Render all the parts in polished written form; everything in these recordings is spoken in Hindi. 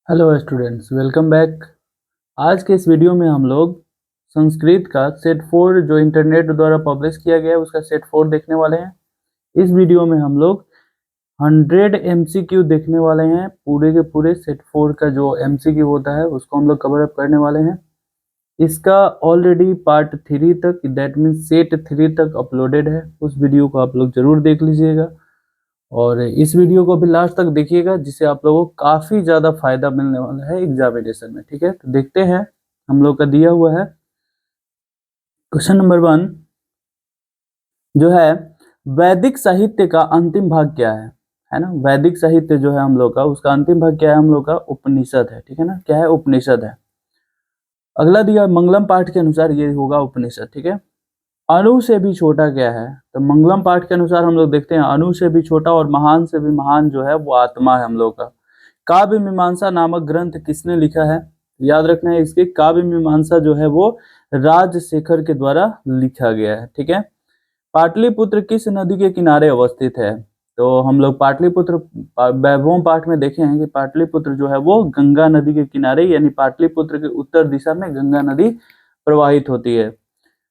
Hello students, welcome back. आज के इस वीडियो में हम लोग संस्कृत का सेट 4 जो इंटरनेट द्वारा पब्लिश किया गया है उसका सेट 4 देखने वाले हैं। इस वीडियो में हम लोग 100 एमसीक्यू देखने वाले हैं। पूरे के पूरे सेट 4 का जो एमसीक्यू होता है उसको हम लोग कवर अप करने वाले हैं। इसका ऑलरेडी पार्ट 3 तक, दैट मीन्स सेट 3 तक अपलोडेड है। उस वीडियो को आप लोग जरूर देख लीजिएगा और इस वीडियो को भी लास्ट तक देखिएगा, जिससे आप लोगों को काफ़ी ज़्यादा फायदा मिलने वाला है एग्जामिनेशन में। ठीक है, तो देखते हैं। हम लोग का दिया हुआ है क्वेश्चन नंबर 1 जो है, वैदिक साहित्य का अंतिम भाग क्या है ना। वैदिक साहित्य जो है हम लोग का, उसका अंतिम भाग क्या है हम लोग का? उपनिषद है। ठीक है ना, क्या है? उपनिषद है। अगला दिया मंगलम पाठ के अनुसार ये होगा उपनिषद। ठीक है, अणु से भी छोटा क्या है? तो मंगलम पाठ के अनुसार हम लोग देखते हैं अणु से भी छोटा और महान से भी महान जो है वो आत्मा है हम लोग का। काव्य मीमांसा नामक ग्रंथ किसने लिखा है? याद रखना है, इसके काव्य मीमांसा जो है वो राजशेखर के द्वारा लिखा गया है। ठीक है, पाटलिपुत्र किस नदी के किनारे अवस्थित है? तो हम लोग पाटलिपुत्र वैभवम पाठ में देखे हैं कि पाटलिपुत्र जो है वो गंगा नदी के किनारे, यानी पाटलिपुत्र के उत्तर दिशा में गंगा नदी प्रवाहित होती है।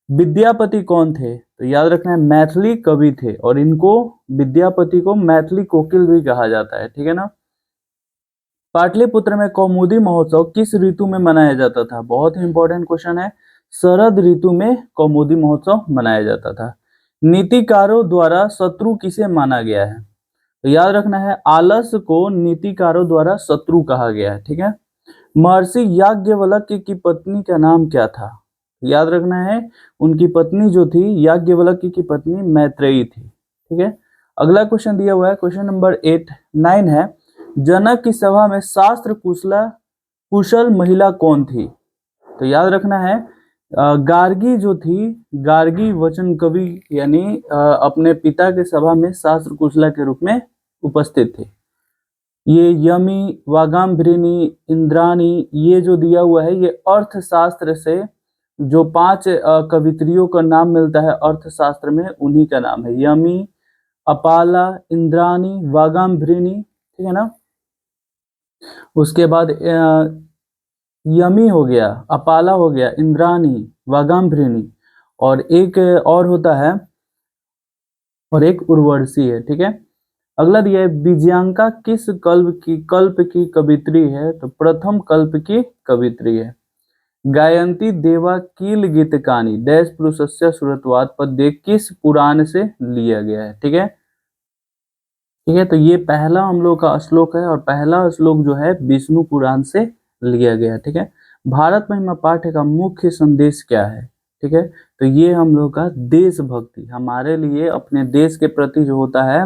विद्यापति कौन थे? तो याद रखना है मैथिली कवि थे, और इनको विद्यापति को मैथिली कोकिल भी कहा जाता है। ठीक है ना। पाटलिपुत्र में कौमुदी महोत्सव किस ऋतु में मनाया जाता था? बहुत ही इंपॉर्टेंट क्वेश्चन है। शरद ऋतु में कौमुदी महोत्सव मनाया जाता था। नीतिकारों द्वारा शत्रु किसे माना गया है? तो याद रखना है आलस को नीतिकारों द्वारा शत्रु कहा गया है। ठीक है, महर्षि याज्ञवल्क्य की पत्नी का नाम क्या था? याद रखना है उनकी पत्नी जो थी, याज्ञवल्क्य की पत्नी मैत्रेयी थी। ठीक है, अगला क्वेश्चन दिया हुआ है क्वेश्चन नंबर 9 है, जनक की सभा में शास्त्र कुशल महिला कौन थी? तो याद रखना है गार्गी जो थी, गार्गी वचन कवि, यानी अपने पिता के सभा में शास्त्र कुशला के रूप में उपस्थित थे। ये यमी, वागाम्भृणी, इंद्राणी, ये जो दिया हुआ है ये अर्थशास्त्र से जो 5 कवित्रियों का नाम मिलता है अर्थशास्त्र में, उन्हीं का नाम है। यमी, अपाला, इंद्राणी, वागाम्भृणी। ठीक है ना। उसके बाद यमी हो गया, अपाला हो गया, इंद्राणी, वागाम्भृणी, और एक और होता है, और एक उर्वशी है। ठीक है, अगला दिया है विजयांका किस कल्प की कवित्री है? तो प्रथम कल्प की कवित्री है। गायंती देवा कील गीतकानी डैश पुरुषस्य सुरत्वात् पद्य किस पुराण से लिया गया है? ठीक है, ठीक है, तो ये पहला हम लोग का श्लोक है, और पहला श्लोक जो है विष्णु पुराण से लिया गया है। ठीक है, भारत महिमा पाठ्य का मुख्य संदेश क्या है? ठीक है, तो ये हम लोग का देशभक्ति, हमारे लिए अपने देश के प्रति जो होता है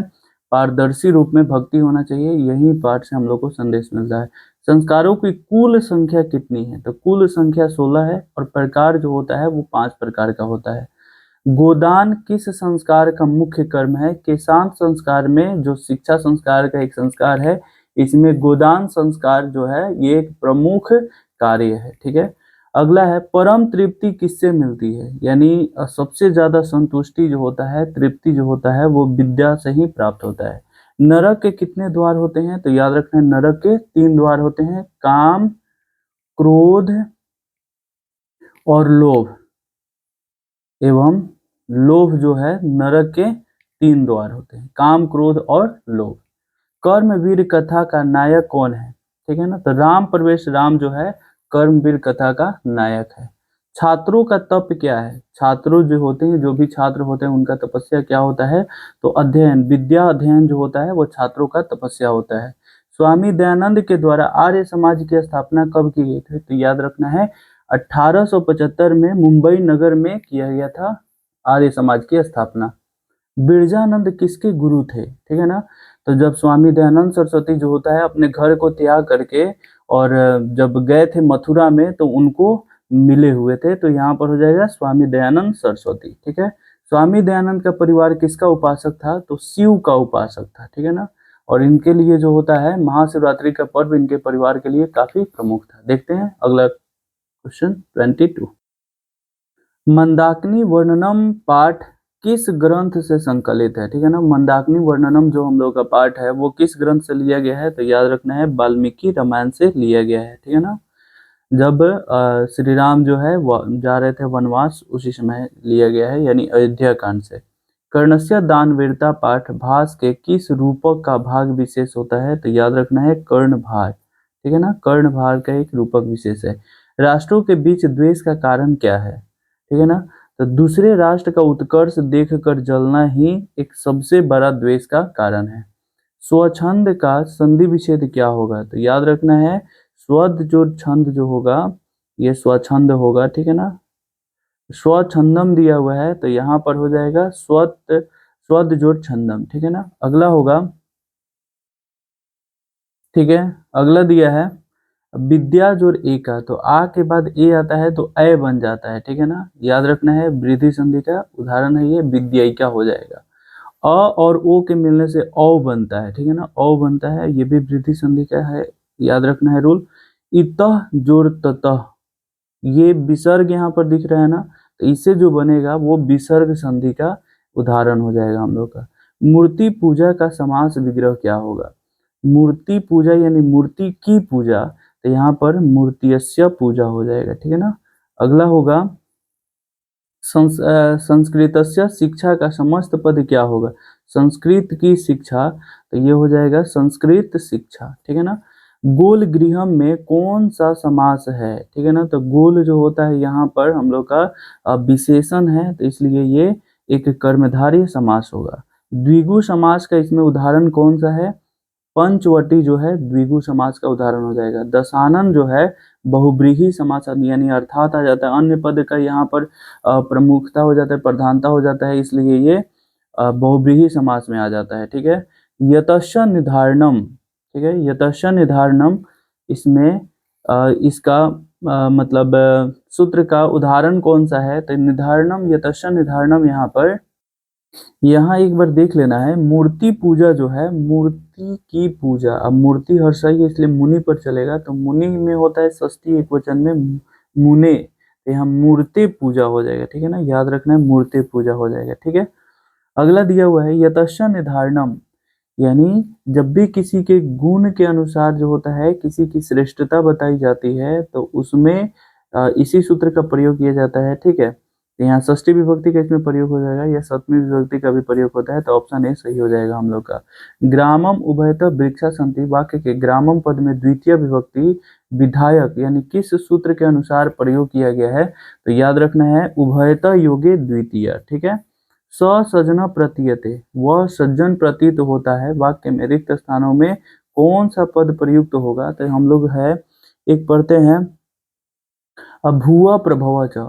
पारदर्शी रूप में भक्ति होना चाहिए, यही पाठ से हम लोग को संदेश मिलता है। संस्कारों की कुल संख्या कितनी है? तो कुल संख्या 16 है, और प्रकार जो होता है वो 5 प्रकार का होता है। गोदान किस संस्कार का मुख्य कर्म है? केशांत संस्कार में जो शिक्षा संस्कार का एक संस्कार है, इसमें गोदान संस्कार जो है ये एक प्रमुख कार्य है। ठीक है, अगला है परम तृप्ति किससे मिलती है? यानी सबसे ज्यादा संतुष्टि जो होता है, तृप्ति जो होता है, वो विद्या से ही प्राप्त होता है। नरक के कितने द्वार होते हैं? तो याद रखना है नरक के 3 द्वार होते हैं, काम, क्रोध और लोभ। एवं लोभ जो है नरक के 3 द्वार होते हैं, काम, क्रोध और लोभ। कर्मवीर कथा का नायक कौन है? ठीक है ना, तो राम प्रवेश राम जो है कर्मवीर कथा का नायक है। छात्रों का तप क्या है? छात्रों जो होते हैं, जो भी छात्र होते हैं, उनका तपस्या क्या होता है? तो अध्ययन, विद्या अध्ययन जो होता है वो छात्रों का तपस्या होता है। स्वामी दयानंद के द्वारा आर्य समाज की स्थापना कब की गई थी? तो याद रखना है 1875 में मुंबई नगर में किया गया था आर्य समाज की स्थापना। बिरजानंद किसके गुरु थे? ठीक है ना, तो जब स्वामी दयानंद सरस्वती जो होता है अपने घर को त्याग करके और जब गए थे मथुरा में तो उनको मिले हुए थे, तो यहाँ पर हो जाएगा स्वामी दयानंद सरस्वती। ठीक है, स्वामी दयानंद का परिवार किसका उपासक था? तो शिव का उपासक था। ठीक है ना, और इनके लिए जो होता है महाशिवरात्रि का पर्व इनके परिवार के लिए काफी प्रमुख था। देखते हैं अगला क्वेश्चन 22। मंदाकिनी वर्णनम पाठ किस ग्रंथ से संकलित है, ठीक है ना। मंदाकिनी वर्णनम जो हम लोग का पाठ है वो किस ग्रंथ से लिया गया है, तो याद रखना है वाल्मीकि रामायण से लिया गया है, ठीक है ना। जब श्री राम जो है वो जा रहे थे वनवास, उसी समय लिया गया है, यानी अयोध्या कांड से। कर्णस्य दान वीरता पाठ भास के किस रूपक का भाग विशेष होता है, तो याद रखना है कर्णभार, ठीक है ना। कर्णभार का एक रूपक विशेष है। राष्ट्रों के बीच द्वेष का कारण क्या है, ठीक है ना। तो दूसरे राष्ट्र का उत्कर्ष देखकर जलना ही एक सबसे बड़ा द्वेष का कारण है। स्वछंद का संधि विच्छेद क्या होगा, तो याद रखना है स्वद जो छंद जो होगा ये स्वछंद होगा, ठीक है ना। स्वछंदम दिया हुआ है तो यहाँ पर हो जाएगा स्वद जोड़ छंदम, ठीक है ना। अगला होगा, ठीक है, अगला दिया है विद्या जोड़ ए का, तो आ के बाद ए आता है तो ए बन जाता है, ठीक है ना। याद रखना है वृद्धि संधि का उदाहरण है ये, विद्यायिका हो जाएगा। अ और ओ के मिलने से औ बनता है, ठीक है ना, औ बनता है, ये भी वृद्धि संधि का है, याद रखना है रूल। इतः जोड़ ततः, ये विसर्ग यहाँ पर दिख रहा है ना, तो इससे जो बनेगा वो विसर्ग संधि का उदाहरण हो जाएगा हम लोग का। मूर्ति पूजा का समास विग्रह क्या होगा, मूर्ति पूजा यानी मूर्ति की पूजा, तो यहाँ पर मूर्तियस्य पूजा हो जाएगा, ठीक है ना। अगला होगा संस्कृतस्य शिक्षा का समस्त पद क्या होगा, संस्कृत की शिक्षा, तो ये हो जाएगा संस्कृत शिक्षा, ठीक है ना। गोल गृहम में कौन सा समास है, ठीक है ना, तो गोल जो होता है यहाँ पर हम लोग का विशेषण है, तो इसलिए ये एक कर्मधारय समास होगा। द्विगु समास का इसमें उदाहरण कौन सा है, पंचवटी जो है द्विगु समास का उदाहरण हो जाएगा। दशानन जो है बहुव्रीहि समास यानी अर्थात आ जाता है, अन्य पद का यहाँ पर प्रमुखता हो जाता है, प्रधानता हो जाता है, इसलिए ये बहुव्रीहि समास में आ जाता है, ठीक है। यतश्च निर्धारणम, ठीक है, यतश्च निर्धारणम, इसमें इसका मतलब सूत्र का उदाहरण कौन सा है, तो निर्धारणम यतश्च निर्धारणम, यहाँ एक बार देख लेना है। मूर्ति पूजा जो है मूर्ति की पूजा, अब मूर्ति हर्षई है इसलिए मुनि पर चलेगा, तो मुनि में होता है षष्ठी एकवचन में मुने, तो यहाँ मूर्ति पूजा हो जाएगा, ठीक है ना, याद रखना है मूर्ति पूजा हो जाएगा, ठीक है। अगला दिया हुआ है यतश्च निर्धारणम, यानी जब भी किसी के गुण के अनुसार जो होता है किसी की श्रेष्ठता बताई जाती है तो उसमें इसी सूत्र का प्रयोग किया जाता है, ठीक है। तो यहाँ षष्ठी विभक्ति का इसमें प्रयोग हो जाएगा या सप्तमी विभक्ति का भी प्रयोग होता है, तो ऑप्शन ए सही हो जाएगा हम लोग का। ग्रामम उभयतः वृक्षा संति वाक्य के ग्रामम पद में द्वितीय विभक्ति विधायक यानी किस सूत्र के अनुसार प्रयोग किया गया है, तो याद रखना है उभयतः योगे द्वितीय, ठीक है। ससज्जन प्रतीयते, वह सज्जन प्रतीत होता है, वाक्य में रिक्त स्थानों में कौन सा पद प्रयुक्त होगा, तो हम लोग है एक पढ़ते हैं भूआ प्रभव च,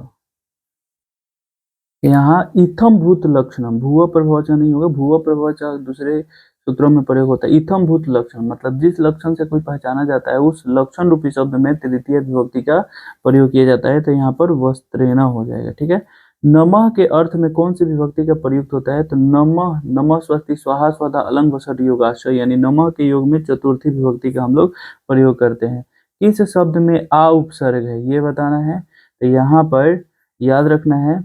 यहाँ इथम भूत लक्षणम, भूआ प्रभव च नहीं होगा, भूआ प्रभव च दूसरे सूत्रों में प्रयोग होता है। इथम भूत लक्षण मतलब जिस लक्षण से कोई पहचाना जाता है उस लक्षण रूपी शब्द में तृतीय विभक्ति का प्रयोग किया जाता है, तो यहाँ पर वस्त्रेण हो जाएगा, ठीक है। नमः के अर्थ में कौन सी विभक्ति का प्रयुक्त होता है, तो नमः, नमः स्वस्ति स्वाहा स्वधा अलंग वसट योगाश्रय, यानी नमः के योग में चतुर्थी विभक्ति का हम लोग प्रयोग करते हैं। किस शब्द में आ उपसर्ग है ये बताना है, तो यहाँ पर याद रखना है,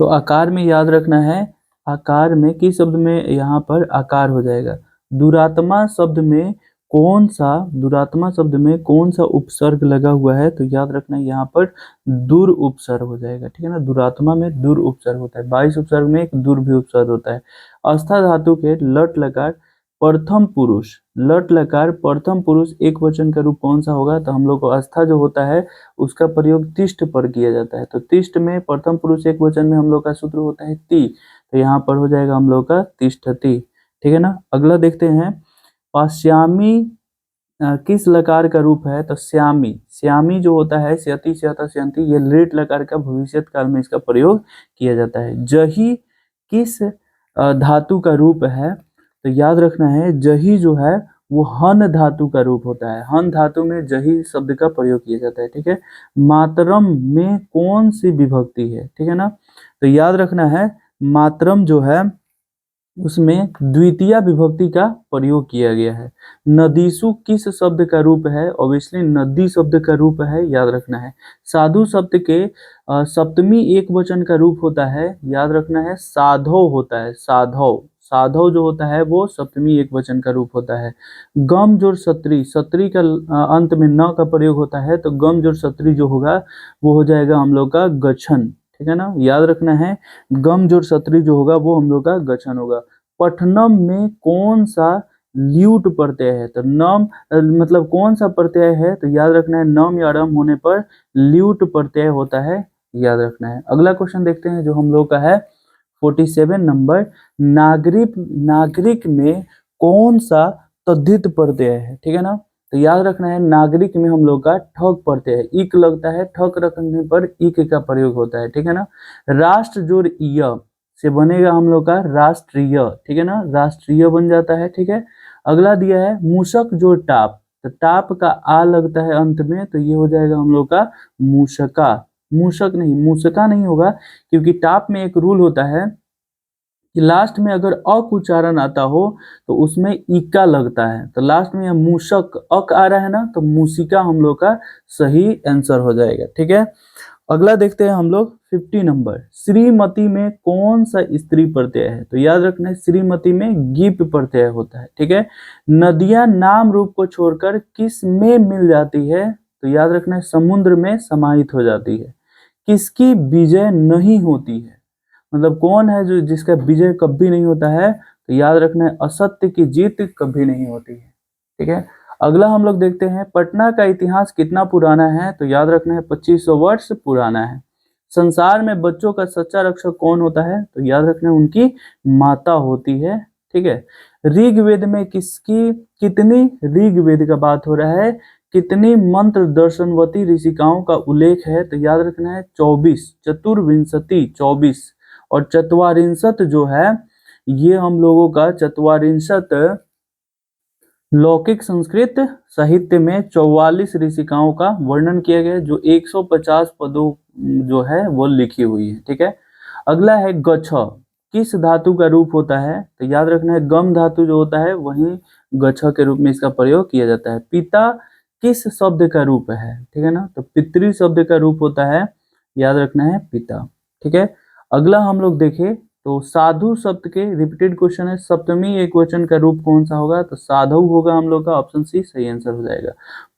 तो आकार में याद रखना है, आकार में किस शब्द में यहाँ पर आकार हो जाएगा। दुरात्मा शब्द में दुरात्मा शब्द में कौन सा उपसर्ग लगा हुआ है, तो याद रखना है यहाँ पर दुर उपसर्ग हो जाएगा, ठीक है ना। दुरात्मा में दुर उपसर्ग होता है, 22 उपसर्ग में एक दुर भी उपसर्ग होता है। अस्था धातु के लट लकार प्रथम पुरुष, लट लकार प्रथम पुरुष एक वचन का रूप कौन सा होगा, तो हम लोग को अस्था जो होता है उसका प्रयोग तिष्ठ पर किया जाता है, तो तिष्ठ में प्रथम पुरुष एक वचन में हम लोग का सूत्र होता है ती, तो यहाँ पर हो जाएगा हम लोग का तिष्ठति, ठीक है ना। अगला देखते हैं पाश्यामी किस लकार का रूप है, तो श्यामी, श्यामी जो होता है स्यति स्यता स्यंती, ये लेट लकार का भविष्यत काल में इसका प्रयोग किया जाता है। जही किस धातु का रूप है, तो याद रखना है जही जो है वो हन धातु का रूप होता है, हन धातु में जही शब्द का प्रयोग किया जाता है, ठीक है। मातरम में कौन सी विभक्ति है, ठीक है ना, तो याद रखना है मातरम जो है उसमें द्वितीय विभक्ति का प्रयोग किया गया है। नदीसु किस शब्द का रूप है? ऑब्वियसली नदी शब्द का रूप है, याद रखना है। साधु शब्द के सप्तमी एक वचन का रूप होता है, याद रखना है, साधव होता है। साधव, साधव जो होता है वो सप्तमी एक वचन का रूप होता है। गम जोड़ सत्री, सत्री का अंत में न का प्रयोग होता है, तो गम जोड़ सत्री जो होगा वो हो जाएगा हम लोग का गछन, ठीक है ना, याद रखना है। गम जोड़ सत्री जो होगा वो हम लोग का गछन होगा। पठनम में कौन सा ल्यूट प्रत्यय है? तो नम मतलब कौन सा प्रत्यय है? तो याद रखना है नम या रम होने पर ल्यूट प्रत्यय होता है, याद रखना है। अगला क्वेश्चन देखते हैं जो हम लोग का है 47 नंबर। नागरिक, नागरिक में कौन सा तद्धित प्रत्यय है? ठीक है ना, तो याद रखना है नागरिक में हम लोग का ठक प्रत्यय है, इक लगता है, ठक रखने पर इक का प्रयोग होता है, ठीक है ना। राष्ट्र जोड़ य से बनेगा हम लोग का राष्ट्रीय, ठीक है ना, राष्ट्रीय बन जाता है, ठीक है। अगला दिया है मूषक जोड़ टाप, तो टाप का आ लगता है अंत में, तो ये हो जाएगा हम लोग का मूषका। मूषक नहीं, मूषका नहीं होगा, क्योंकि टाप में एक रूल होता है कि लास्ट में अगर अक उच्चारण आता हो तो उसमें इका लगता है, तो लास्ट में मूषक अक आ रहा है ना, तो मूसिका हम लोग का सही आंसर हो जाएगा, ठीक है। अगला देखते हैं हम लोग 50 नंबर। श्रीमती में कौन सा स्त्री प्रत्यय है? तो याद रखना है श्रीमती में गिप प्रत्यय होता है, ठीक है। नदियां नाम रूप को छोड़कर किस में मिल जाती है? तो याद रखना है समुद्र में समाहित हो जाती है। किसकी विजय नहीं होती है? मतलब कौन है जो जिसका विजय कभी नहीं होता है? तो याद रखना है असत्य की जीत कभी नहीं होती है, ठीक है। अगला हम लोग देखते हैं पटना का इतिहास कितना पुराना है? तो याद रखना है 2500 वर्ष पुराना है। संसार में बच्चों का सच्चा रक्षक कौन होता है? तो याद रखना है उनकी माता होती है, ठीक है। ऋग्वेद में किसकी कितनी, ऋग्वेद का बात हो रहा है, कितनी मंत्र दर्शनवती ऋषिकाओं का उल्लेख है? तो याद रखना है 24, चतुर्विंशति 24, और चतवारिंशत जो है ये हम लोगों का चतवारिंशत लौकिक संस्कृत साहित्य में 44 ऋषिकाओं का वर्णन किया गया है, जो 150 पदों जो है वो लिखी हुई है, ठीक है। अगला है गच्छ, किस धातु का रूप होता है? तो याद रखना है गम धातु जो होता है वही गच्छ के रूप में इसका प्रयोग किया जाता है। पिता किस शब्द का रूप है? ठीक है ना, तो पितृ शब्द का रूप होता है, याद रखना है पिता, ठीक है। अगला हम लोग देखें तो साधु शब्द के रिपीटेड क्वेश्चन है, सप्तमी एक वचन का रूप कौन सा होगा? तो साधु होगा हम लोग का, ऑप्शन सी सही आंसर हो जाएगा।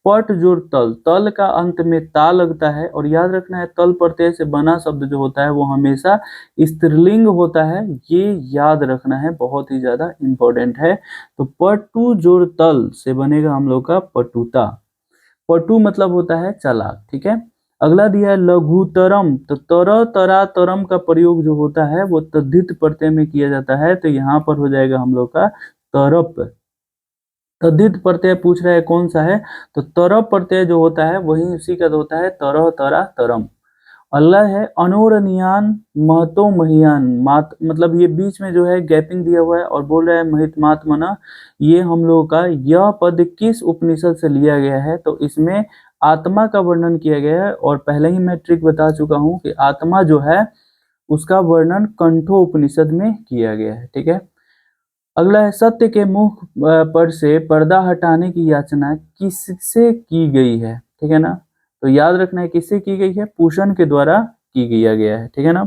पट जोड़ तल, तल का अंत में ता लगता है, और याद रखना है तल प्रत्यय से बना शब्द जो होता है वो हमेशा स्त्रीलिंग होता है, ये याद रखना है, बहुत ही ज्यादा इंपॉर्टेंट है। तो पटु जोड़ तल से बनेगा हम लोग का पटुता। पटु मतलब होता है चालाक, ठीक है। अगला दिया है लघुतरम, तो तर तरा तरम का प्रयोग जो होता है वो तद्धित प्रत्यय में किया जाता है, तो यहाँ पर हो जाएगा हम लोग का तरप। तद्धित प्रत्यय पूछ रहा है कौन सा है? तो तरप प्रत्यय जो होता है वही उसी का होता है तरह तरा तरम। अगला है अनोरनियान महतो महियान, मात मतलब ये बीच में जो है गैपिंग दिया हुआ है और बोल रहा है महित मात्मना, ये हम लोगों का यह पद किस उपनिषद से लिया गया है? तो इसमें आत्मा का वर्णन किया गया है, और पहले ही मैं ट्रिक बता चुका हूँ कि आत्मा जो है उसका वर्णन कंठो उपनिषद में किया गया है, ठीक है। अगला है सत्य के मुख पर से पर्दा हटाने की याचना किससे की गई है? ठीक है ना, तो याद रखना है किससे की गई है? पूषण के द्वारा की गया है, ठीक है ना।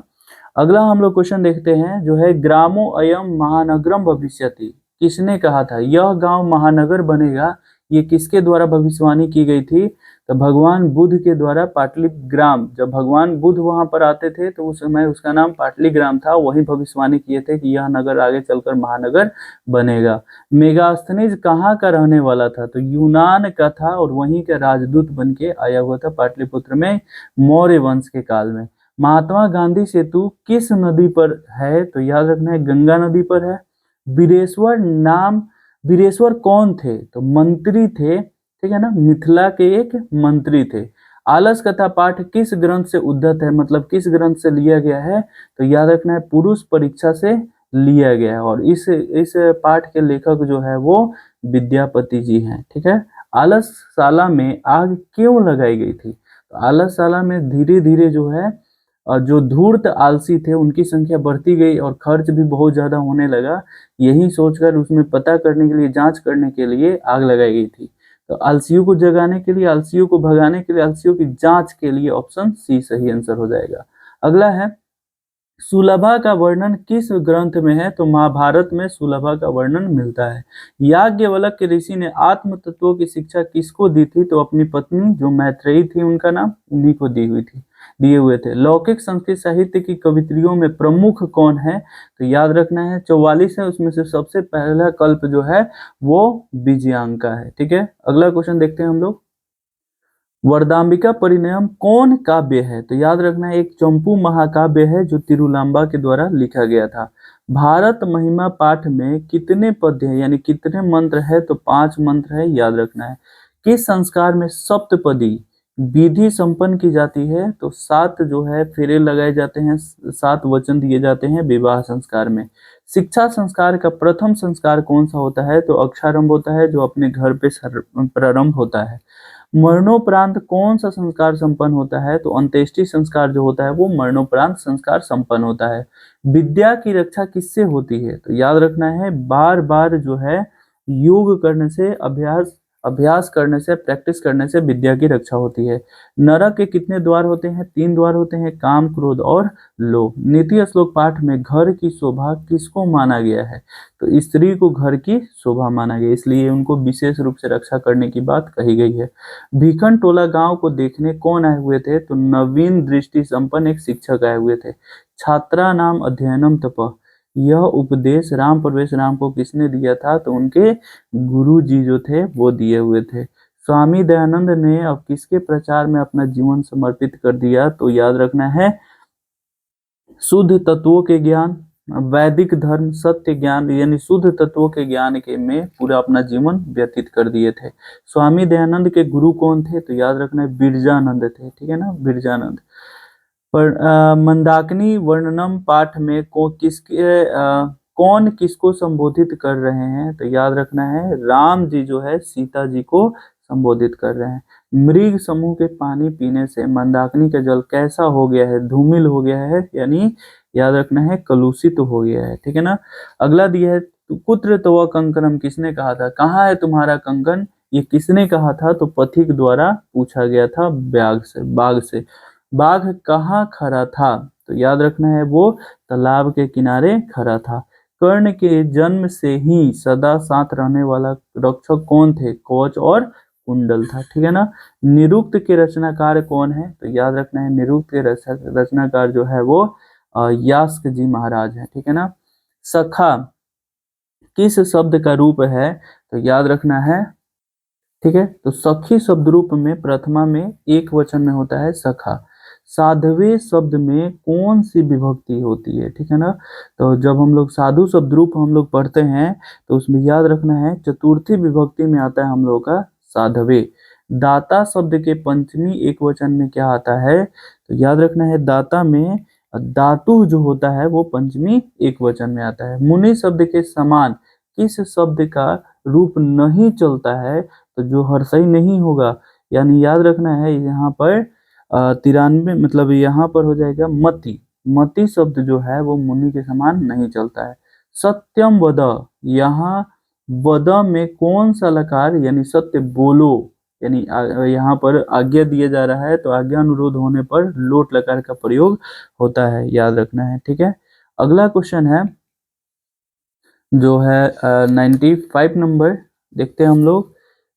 अगला हम लोग क्वेश्चन देखते हैं जो है ग्रामो अयम महानगरम भविष्यति, किसने कहा था यह गांव महानगर बनेगा? ये किसके द्वारा भविष्यवाणी की गई थी? तो भगवान बुद्ध के द्वारा पाटलिग्राम, जब भगवान बुद्ध वहां पर आते थे तो उस समय उसका नाम पाटलिग्राम था, वही भविष्यवाणी किए थे कि यह नगर आगे चलकर महानगर बनेगा। मेगास्थनीज कहाँ का रहने वाला था? तो यूनान का था, और वहीं का राजदूत बन के आया हुआ था पाटलिपुत्र में मौर्य वंश के काल में। महात्मा गांधी सेतु किस नदी पर है? तो याद रखना है गंगा नदी पर है। बीरेश्वर नाम, बीरेश्वर कौन थे? तो मंत्री थे, ठीक है ना, मिथिला के एक मंत्री थे। आलस कथा पाठ किस ग्रंथ से उद्धत है, मतलब किस ग्रंथ से लिया गया है? तो याद रखना है पुरुष परीक्षा से लिया गया है, और इस पाठ के लेखक जो है वो विद्यापति जी हैं, ठीक है। आलसशाला में आग क्यों लगाई गई थी? तो आलसशाला में धीरे धीरे जो है जो धूर्त आलसी थे उनकी संख्या बढ़ती गई और खर्च भी बहुत ज्यादा होने लगा। यही सोचकर उसमें पता करने के लिए, जांच करने के लिए आग लगाई गई थी। तो आलसियों को जगाने के लिए, आलसियों को भगाने के लिए, आलसियों की जांच के लिए ऑप्शन सी सही आंसर हो जाएगा। अगला है, सुलभा का वर्णन किस ग्रंथ में है? तो महाभारत में सुलभा का वर्णन मिलता है। याज्ञवल्क्य के ऋषि ने आत्म तत्वों की शिक्षा किसको दी थी? तो अपनी पत्नी जो मैत्रेयी थी उनका नाम, उन्हीं को दी हुई थी, दिए हुए थे। लौकिक संस्कृत साहित्य की कवित्रियों में प्रमुख कौन है? तो याद रखना है 44 है, उसमें से सबसे पहला कल्प जो है वो विजयांका है। ठीक है, अगला क्वेश्चन देखते हैं हम लोग। वरदाम्बिका परिणयम कौन काव्य है? तो याद रखना है एक चंपू महाकाव्य है जो तिरुलांबा के द्वारा लिखा गया था। भारत महिमा पाठ में कितने पद्य है, यानी कितने मंत्र है? तो 5 मंत्र है, याद रखना है। किस संस्कार में सप्तपदी विधि संपन्न की जाती है? तो 7 जो है फेरे लगाए जाते हैं, 7 वचन दिए जाते हैं विवाह संस्कार में। शिक्षा संस्कार का प्रथम संस्कार कौन सा होता है? तो अक्षारंभ होता है, जो अपने घर पे प्रारंभ होता है। मरणोपरांत कौन सा संस्कार संपन्न होता है? तो अंत्येष्टि संस्कार जो होता है वो मरणोपरांत संस्कार संपन्न होता है। विद्या की रक्षा किससे होती है? तो याद रखना है बार बार जो है योग करने से, अभ्यास अभ्यास करने से, प्रैक्टिस करने से विद्या की रक्षा होती है। नरक के कितने द्वार होते हैं? 3 द्वार होते हैं, काम, क्रोध और लोभ। नीति श्लोक पाठ में घर की शोभा किसको माना गया है? तो स्त्री को घर की शोभा माना गया, इसलिए उनको विशेष रूप से रक्षा करने की बात कही गई है। भीखन टोला गांव को देखने कौन आए हुए थे? तो नवीन दृष्टि संपन्न एक शिक्षक आए हुए थे। छात्रा नाम अध्ययनम तप, यह उपदेश राम प्रवेश राम को किसने दिया था? तो उनके गुरु जी जो थे वो दिए हुए थे। स्वामी दयानंद ने अब किसके प्रचार में अपना जीवन समर्पित कर दिया? तो याद रखना है शुद्ध तत्वों के ज्ञान, वैदिक धर्म, सत्य ज्ञान, यानी शुद्ध तत्वों के ज्ञान के में पूरा अपना जीवन व्यतीत कर दिए थे। स्वामी दयानंद के गुरु कौन थे? तो याद रखना है बिरजानंद थे। ठीक है ना, बिरजानंद। पर मंदाकिनी वर्णनम पाठ में कौन किसको संबोधित कर रहे हैं? तो याद रखना है राम जी जो है सीता जी को संबोधित कर रहे हैं। मृग समूह के पानी पीने से मंदाकिनी का जल कैसा हो गया है? धूमिल हो गया है, यानी याद रखना है कलुषित हो गया है। ठीक है ना। अगला दिया है, कुत्र तव कंकणम किसने कहा था? कहाँ है तुम्हारा कंकन? ये किसने कहा था? तो पथिक द्वारा पूछा गया था बाघ से। बाघ कहाँ खड़ा था? तो याद रखना है वो तालाब के किनारे खड़ा था। कर्ण के जन्म से ही सदा साथ रहने वाला रक्षक कौन थे? कवच और कुंडल था। ठीक है ना। निरुक्त के रचनाकार कौन है? तो याद रखना है निरुक्त के रचनाकार जो है वो यास्क जी महाराज है। ठीक है ना। सखा किस शब्द का रूप है? तो याद रखना है, ठीक है, तो सखी शब्द रूप में प्रथमा में एक वचन में होता है सखा। साधवे शब्द में कौन सी विभक्ति होती है? ठीक है ना। तो जब हम लोग साधु शब्द रूप हम लोग पढ़ते हैं तो उसमें याद रखना है चतुर्थी विभक्ति में आता है हम लोग का साधवे। दाता शब्द के पंचमी एक वचन में क्या आता है? तो याद रखना है दाता में दातु जो होता है वो पंचमी एक वचन में आता है। मुनि शब्द के समान किस शब्द का रूप नहीं चलता है? तो जो हर्षई नहीं होगा, यानी याद रखना है यहाँ पर 93, मतलब यहाँ पर हो जाएगा मति। मति शब्द जो है वो मुनि के समान नहीं चलता है। सत्यम वद, यहाँ वद में कौन सा लकार, यानी सत्य बोलो, यानी यहाँ पर आज्ञा दिया जा रहा है तो आज्ञा अनुरोध होने पर लोट लकार का प्रयोग होता है, याद रखना है। ठीक है। अगला क्वेश्चन है जो है 95 नंबर, देखते हैं हम लोग।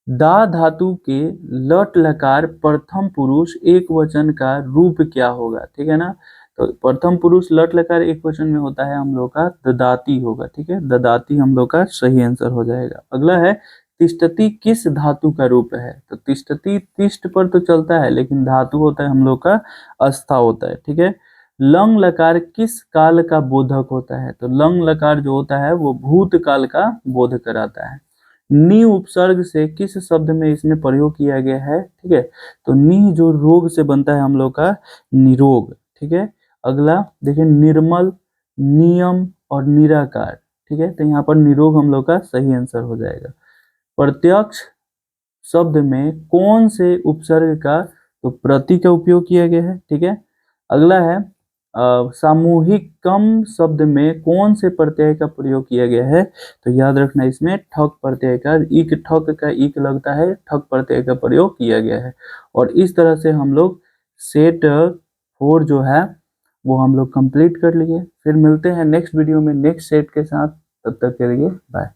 दा धातु के लट लकार प्रथम पुरुष एक वचन का रूप क्या होगा? ठीक है ना। तो प्रथम पुरुष लट लकार एक वचन में होता है हम लोग का ददाती होगा। ठीक है, ददाती हम लोग का सही आंसर हो जाएगा। अगला है तिष्ठति किस धातु का रूप है? तो तिष्ठति तिष्ट पर तो चलता है लेकिन धातु होता है हम लोग का अस्था होता है। ठीक है। लंग लकार किस काल का बोधक होता है? तो लंग लकार जो होता है वो भूतकाल का बोध कराता है। नी उपसर्ग से किस शब्द में इसमें प्रयोग किया गया है? ठीक है, तो नी जो रोग से बनता है हम लोग का निरोग। ठीक है। अगला देखिए निर्मल, नियम और निराकार। ठीक है, तो यहाँ पर निरोग हम लोग का सही आंसर हो जाएगा। प्रत्यक्ष शब्द में कौन से उपसर्ग का, तो प्रति का उपयोग किया गया है। ठीक है। अगला है सामूहिकम शब्द में कौन से प्रत्यय का प्रयोग किया गया है? तो याद रखना इसमें ठक प्रत्यय का इक ठक का इक लगता है, ठक प्रत्यय का प्रयोग किया गया है। और इस तरह से हम लोग सेट 4 जो है वो हम लोग कंप्लीट कर लिए। फिर मिलते हैं नेक्स्ट वीडियो में नेक्स्ट सेट के साथ, तब तक के लिए बाय।